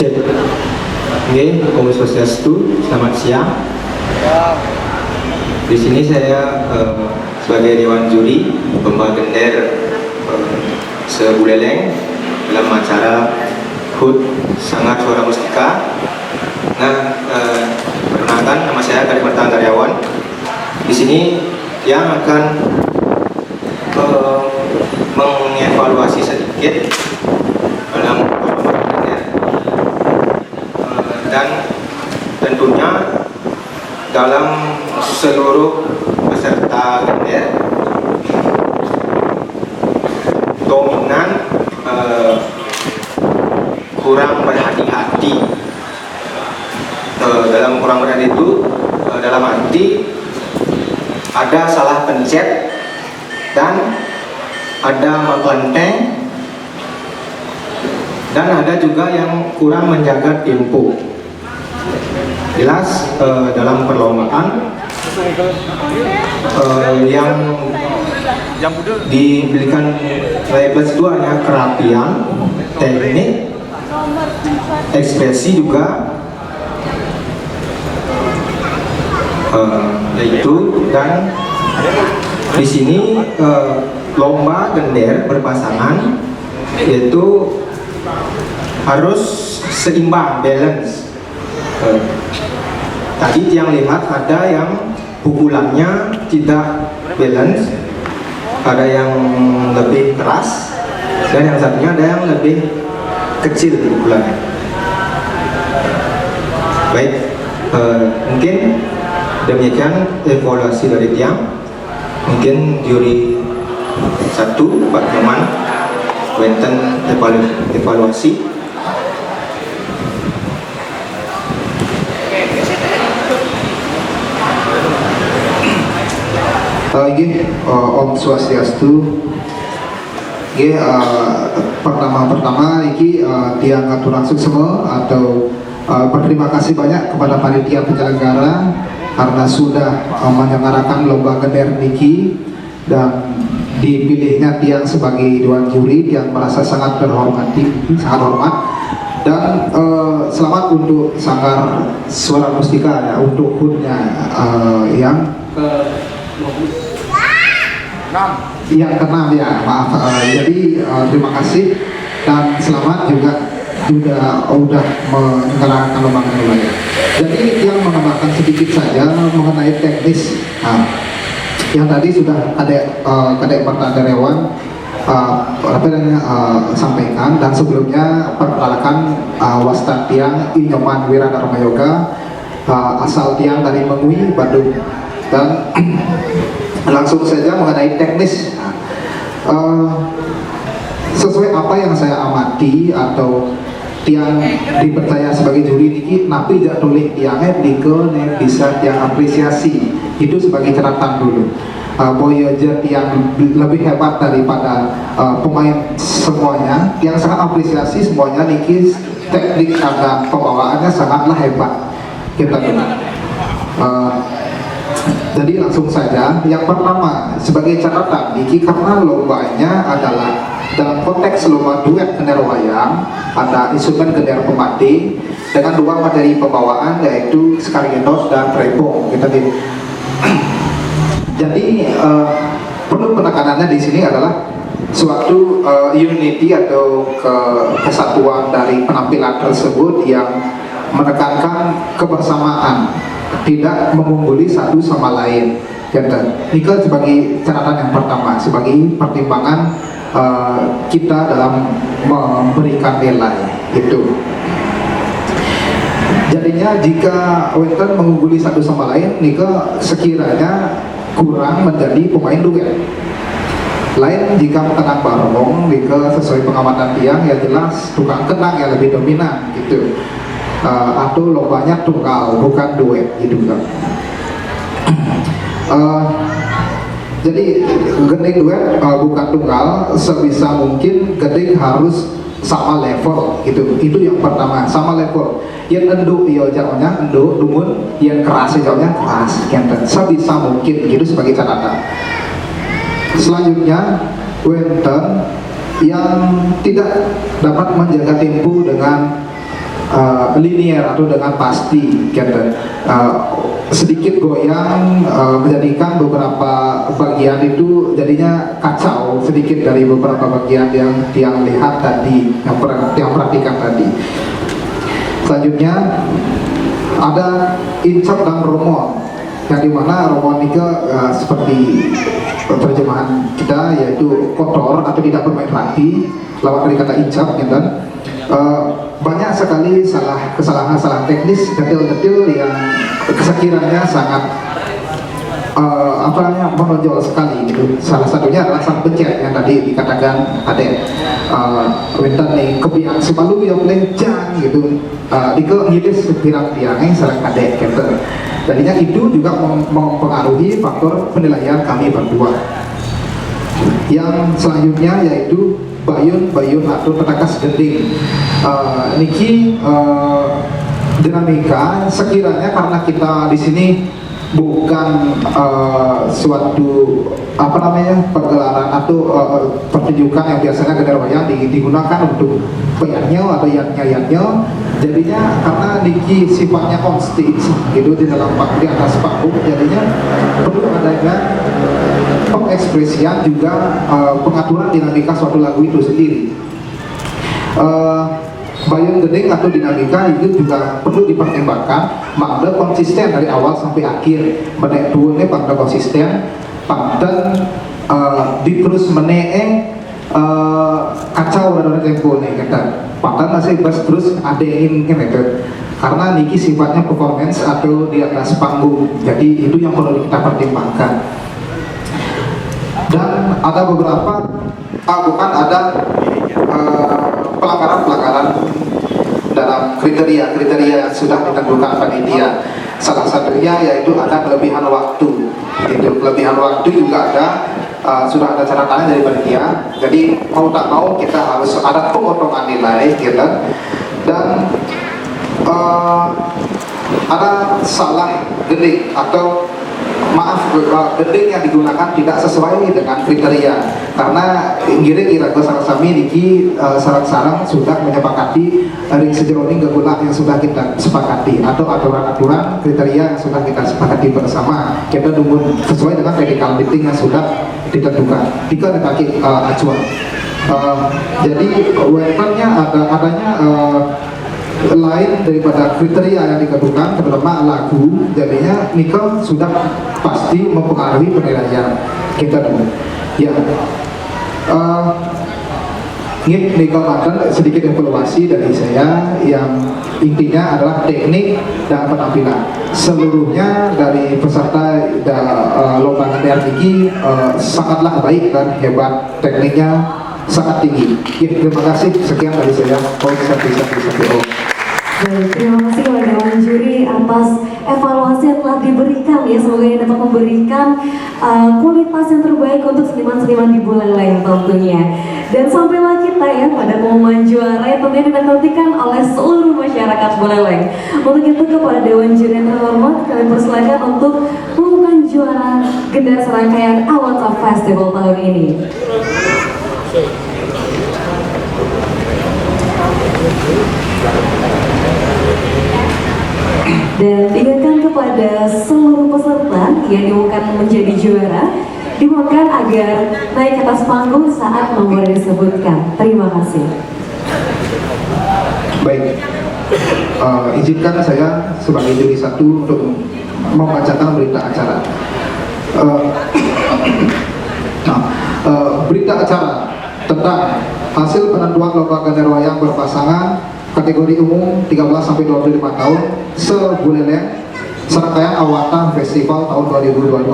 Cek. Oke, Om Swastiastu, selamat siang. Di sini saya sebagai Dewan Juri pembawa gender Sebuleleng dalam acara HUT Sangat Suara Mustika. Nah, perkenalkan, nama saya Kadek Pertahanan Karyawan. Di sini yang akan mengevaluasi sedikit dalam dan tentunya dalam seluruh peserta gender dominan kurang berhati-hati. Dalam kurang berhati itu dalam arti ada salah pencet dan ada mengklenteng dan ada juga yang kurang menjaga tempo. Jelas dalam perlombaan yang diberikan label itu hanya kerapian, teknik, ekspresi juga yaitu, dan di sini lomba gender berpasangan yaitu harus seimbang, balance. Tadi yang lihat ada yang pukulannya tidak balance, ada yang lebih keras dan yang satunya ada yang lebih kecil pukulannya. Baik, mungkin demikian evaluasi dari tiang. Mungkin juri satu Pak Nyoman Wenten evaluasi. Om Swastiastu. Pertama iki tiang ngatur langsung semua atau berterima kasih banyak kepada panitia penyelenggara karena sudah menyelenggarakan lomba gender niki dan dipilihnya tiang sebagai dewan juri. Tiang merasa sangat terhormati, sangat hormat, dan selamat untuk Sanggar Suara Mustika ya, untuk HUT-nya yang yang keenam ya, maaf. Jadi terima kasih dan selamat juga udah menyelenggarakan lomba ya. Jadi yang menambahkan sedikit saja mengenai teknis. Yang tadi sudah Kadek Pertahanan Karyawan sampaikan, dan sebelumnya perkenalkan Wastan Tiang Inyoman Wiradharma Yoga, asal Tiang dari Mengui, Bandung. Dan langsung saja mengenai teknis. Sesuai apa yang saya amati atau tiang dipercaya sebagai juri niki, napi tidak tulis tiangnya dike bisa tiang apresiasi itu sebagai catatan dulu. Boyaja tiang lebih hebat daripada pemain semuanya, yang sangat apresiasi semuanya niki, teknik dan pembawaannya sangatlah hebat kita dulu. Jadi langsung saja, yang pertama sebagai catatan niki, karena lombanya adalah dalam konteks lomba duet gender wayang, ada instrumen gender pemati dengan dua materi pembawaan yaitu skargendos dan rebong kita gitu. Jadi perlu penekanannya di sini adalah suatu unity atau kesatuan dari penampilan tersebut yang menekankan kebersamaan, tidak mengungguli satu sama lain. Ini sebagai catatan yang pertama, sebagai pertimbangan kita dalam memberikan nilai itu. Jadinya jika Wenten mengungguli satu sama lain, Nika sekiranya kurang menjadi pemain duet. Lain jika mengenang barong, Nika sesuai pengamatan tiang ya jelas tukang kenang yang lebih dominan gitu. Atau lombanya tunggal bukan duet gitu kan. Jadi gending duet bukan tunggal, sebisa mungkin gending harus sama level gitu. Itu yang pertama, sama level. Yang enduk iyo jauhnya enduk, dumun yang keras jauhnya keras. Yang sebisa mungkin gitu sebagai catatan. Selanjutnya Wenten yang tidak dapat menjaga tempo dengan linear atau dengan pasti gitu. Sedikit goyang menjadikan beberapa bagian itu jadinya kacau sedikit dari beberapa bagian yang lihat tadi, yang perhatikan tadi. Selanjutnya ada incap dan romon, yang dimana romon itu seperti terjemahan kita yaitu kotor atau tidak bermain hati, lawan dari kata incap gitu. Banyak sekali kesalahan teknis detail-detail yang sekiranya sangat menonjol sekali gitu. Salah satunya adalah sang pencet yang tadi dikatakan ada winter nih kebiang sepalu yang lencang gitu, dike ngilis pirang tiangnya salah kadek gitu. Jadinya itu juga mempengaruhi faktor penilaian kami berdua. Yang selanjutnya yaitu bayun atau petakas gending. Niki dinamika sekiranya karena kita di sini bukan suatu pergelaran atau pertunjukan yang biasanya gender wayang digunakan untuk bayarnya atau yatnya, jadinya karena niki sifatnya on stage gitu di atas panggung, jadinya perlu adanya pengekspresian juga pengaturan dinamika suatu lagu itu sendiri. Bayun gending atau dinamika itu juga perlu dipertimbangkan, makna konsisten dari awal sampai akhir, menek tuane pada konsisten, dan di terus menee kacau dan tempo nih kata, padahal masih terus adein gitu. Karena niki sifatnya performance atau di atas panggung, jadi itu yang perlu kita pertimbangkan. Dan ada beberapa pelanggaran dalam kriteria yang sudah ditentukan panitia. Salah satunya yaitu ada kelebihan waktu. Kelebihan waktu juga ada, sudah ada catatannya dari panitia. Jadi mau tak mau kita harus ada pemotongan nilai gitu. Dan ada salah gending atau gending yang digunakan tidak sesuai dengan kriteria, karena kira-kira sami niki sarang-sarang sudah menyepakati ring sejeroning gegulang yang sudah kita sepakati atau aturan-aturan kriteria yang sudah kita sepakati bersama, kita tunggu sesuai dengan medical meeting yang sudah ditentukan jika ada kaki acuan. Jadi wetonnya adanya lain daripada kriteria yang ditentukan, terutama lagu, jadinya Nikel sudah pasti mempengaruhi penilaian kita dulu. Ya, Nikel akan sedikit evaluasi dari saya, yang intinya adalah teknik dan penampilan. Seluruhnya dari peserta lomba ini sangatlah baik dan hebat, tekniknya sangat tinggi. Ya, terima kasih, sekian dari saya. Baik, terima kasih kepada dewan juri atas evaluasi yang telah diberikan ya, semoga ini dapat memberikan kualitas yang terbaik untuk seniman-seniman di Buleleng tentunya. Dan sampailah kita ya pada pengumuman juara yang tentunya dinantikan oleh seluruh masyarakat Buleleng. Untuk itu kepada dewan juri yang terhormat, kami persilakan untuk mengumumkan juara Gender serangkaian Awards of Festival tahun ini. Dan diingatkan kepada seluruh peserta yang diumumkan menjadi juara, dimohonkan agar naik ke atas panggung saat nomor disebutkan. Terima kasih. Baik, izinkan saya sebagai juri satu untuk membacakan berita acara. Berita acara tentang hasil penentuan lomba gender wayang berpasangan kategori umum 13-25 tahun se-Buleleng serangkaian Awata Festival tahun 2022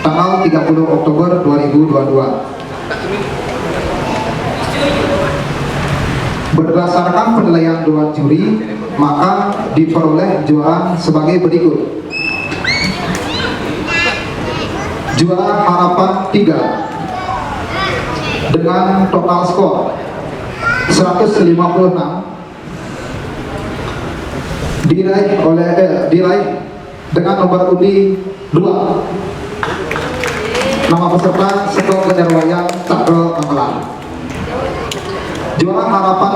tanggal 30 Oktober 2022. Berdasarkan penilaian dewan juri, maka diperoleh juara sebagai berikut. Juara Harapan 3 dengan total skor 156 diraih dengan nomor undi 2. Nama peserta Sekolah Gender Wayang Cakro Magelang. Juara Harapan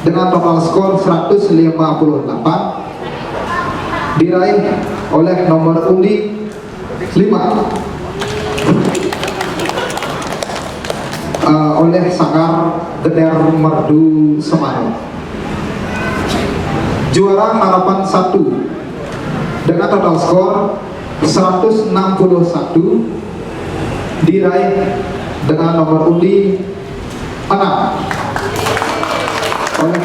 dengan total skor 158 diraih oleh nomor undi 5 oleh Sanggar Geder Merdu Semarang. Juara Harapan 1 dengan total skor 161 diraih dengan nomor undi 6 oleh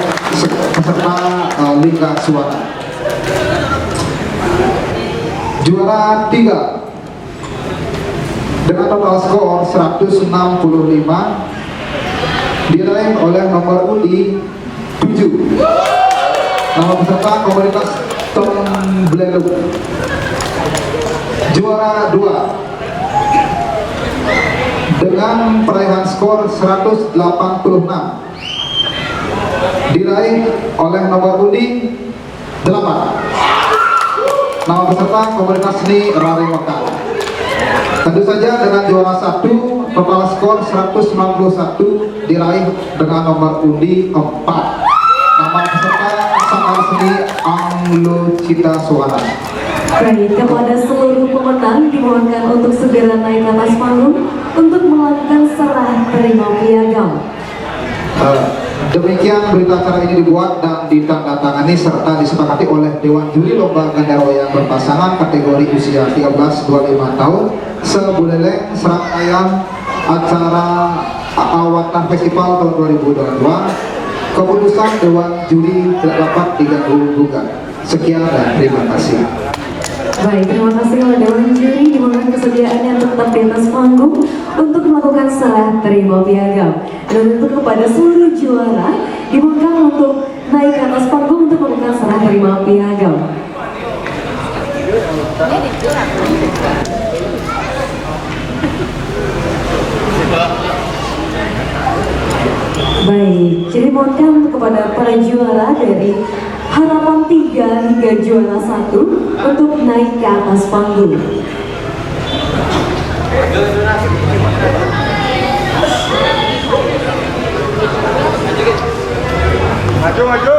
peserta Lingga Suara. Juara 3 dengan total skor 165 diraih oleh nomor undi 7 nama peserta komunitas Tembelelu. Juara 2 dengan peraihan skor 186 diraih oleh nomor undi 8 nama peserta komunitas seni Rari Mekar. Tentu saja dengan juara 1 total skor 191 diraih dengan nomor undi 4 nama peserta Sanggar Seni Anglo Cita Suara. Baik, kepada seluruh pemenang dimohonkan untuk segera naik ke atas panggung untuk melakukan serah terima piagam. Demikian berita acara ini dibuat dan ditandatangani serta disepakati oleh Dewan Juri Lomba Ganda Wayang berpasangan kategori usia 13-25 tahun sebuleleng serangkaian acara Awatan Festival tahun 2022. Keputusan Dewan Juri tidak dapat diganggu-gugat. Sekian dan terima kasih. Baik, terima kasih kepada Dewan Juri dimohonkan kesediaannya untuk tetap di atas panggung untuk melakukan serah terima piagam. Dan untuk kepada seluruh juara dimohonkan untuk naik ke atas panggung untuk melakukan serah terima piagam. Baik, jadi mohonkan untuk kepada para juara dari Harapan 3 hingga juara 1 untuk naik ke atas panggung. Maju.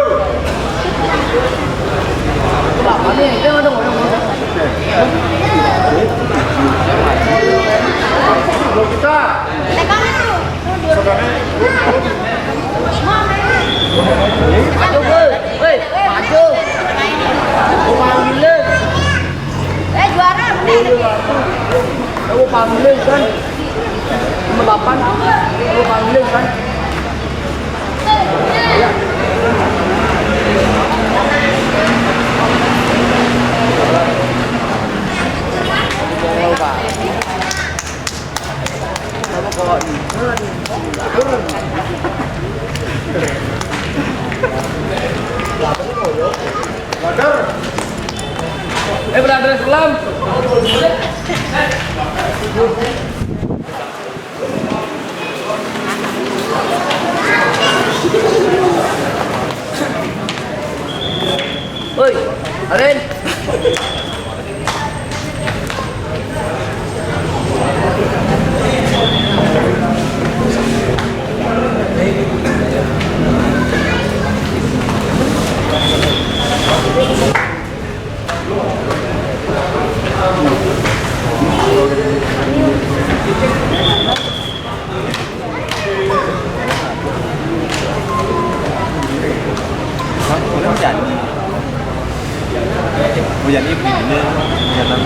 Kita. Maju, maju. Panggilin. Juara bener. Kamu panggilin kan? Nomor 8. Kamu panggilin kan? Ya. Brother Islam. Oi, Aren. Hujan ini begini, hujan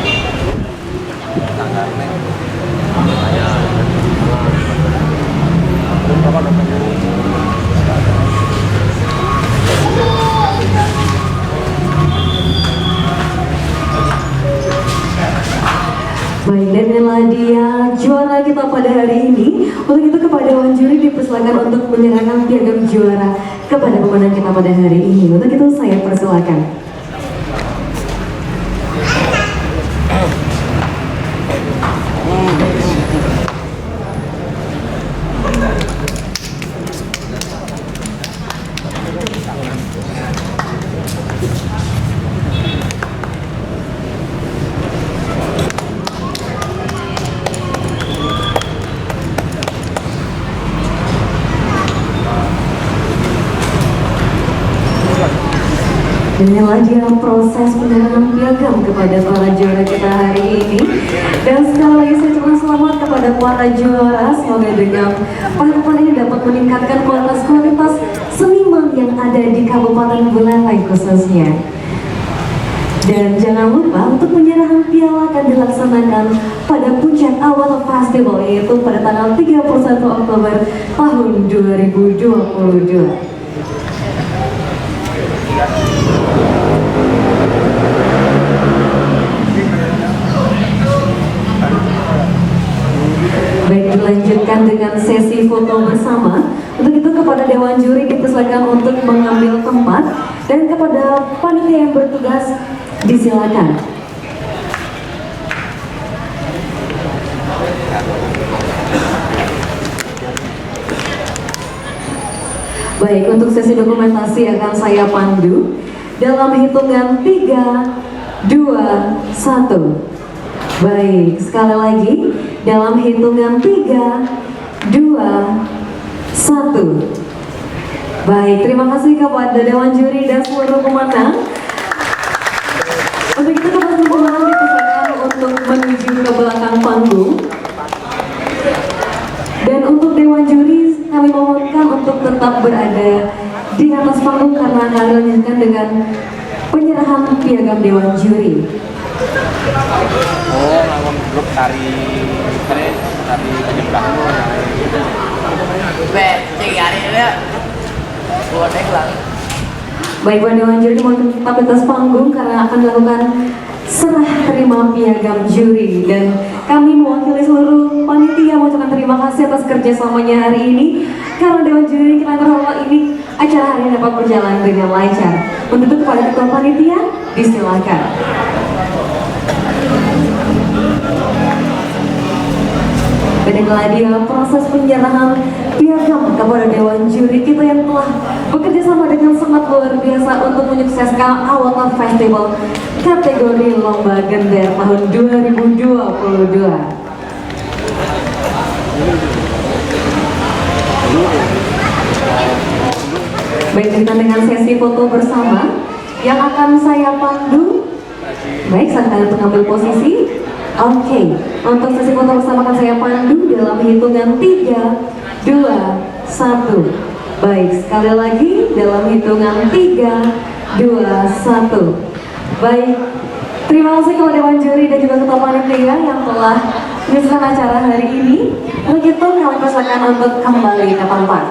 tangan Baik, dan inilah dia juara kita pada hari ini. Untuk itu kepada Dewan Juri dipersilakan untuk menyerahkan piagam juara kepada pemenang kita pada hari ini. Untuk itu saya persilakan. Inilah dia proses penyerahan piagam kepada para juara kita hari ini. Dan sekali lagi saya ucapkan selamat kepada para juara. Semoga dengan pengalaman ini dapat meningkatkan kualitas seniman yang ada di Kabupaten Buleleng khususnya. Dan jangan lupa untuk penyerahan piala akan dilaksanakan pada puncak awal festival, yaitu pada tanggal 31 Oktober tahun 2022. Baik, dilanjutkan dengan sesi foto bersama. Untuk itu kepada Dewan Juri dipersilakan untuk mengambil tempat, dan kepada panitia yang bertugas disilakan. Baik, untuk sesi dokumentasi akan saya pandu dalam hitungan 3, 2, 1. Baik, sekali lagi dalam hitungan 3, 2, 1. Baik, terima kasih kepada Dewan Juri dan seluruh pemenang. Untuk itu kepada pemenang dipersilakan untuk menuju ke belakang panggung. Dan untuk Dewan Juri kami mohonkan untuk tetap berada di atas panggung karena akan dilanjutkan dengan penyerahan piagam Dewan Juri. Oh, ngomong grup tari penyeberangan. Cek hari ini. Bonek lah. Baik, buat Dewan Juri mohon tetap di atas panggung karena akan dilakukan serah terima piagam juri, dan kami mewakili seluruh panitia mengucapkan terima kasih atas kerjasamanya hari ini. Karena Dewan Juri kita berharap ini acara hari ini dapat berjalan dengan lancar. Untuk kepada ketua panitia disilakan. Dan inilah dia proses penyerahan piagam kepada Dewan Juri kita yang telah bekerja sama dengan sangat luar biasa untuk menyukseskan Awal Festival kategori Lomba Gender tahun 2022. Baik, kita dengan sesi foto bersama yang akan saya pandu. Baik, silakan untuk ambil posisi. Oke, untuk sesi foto bersama akan saya pandu dalam hitungan 3, 2, 1. Baik, sekali lagi dalam hitungan 3, 2, 1. Baik, terima kasih kepada Dewan Juri dan juga ketua panitia yang telah menyusun acara hari ini. Begitu kami persilakan untuk kembali ke tempat.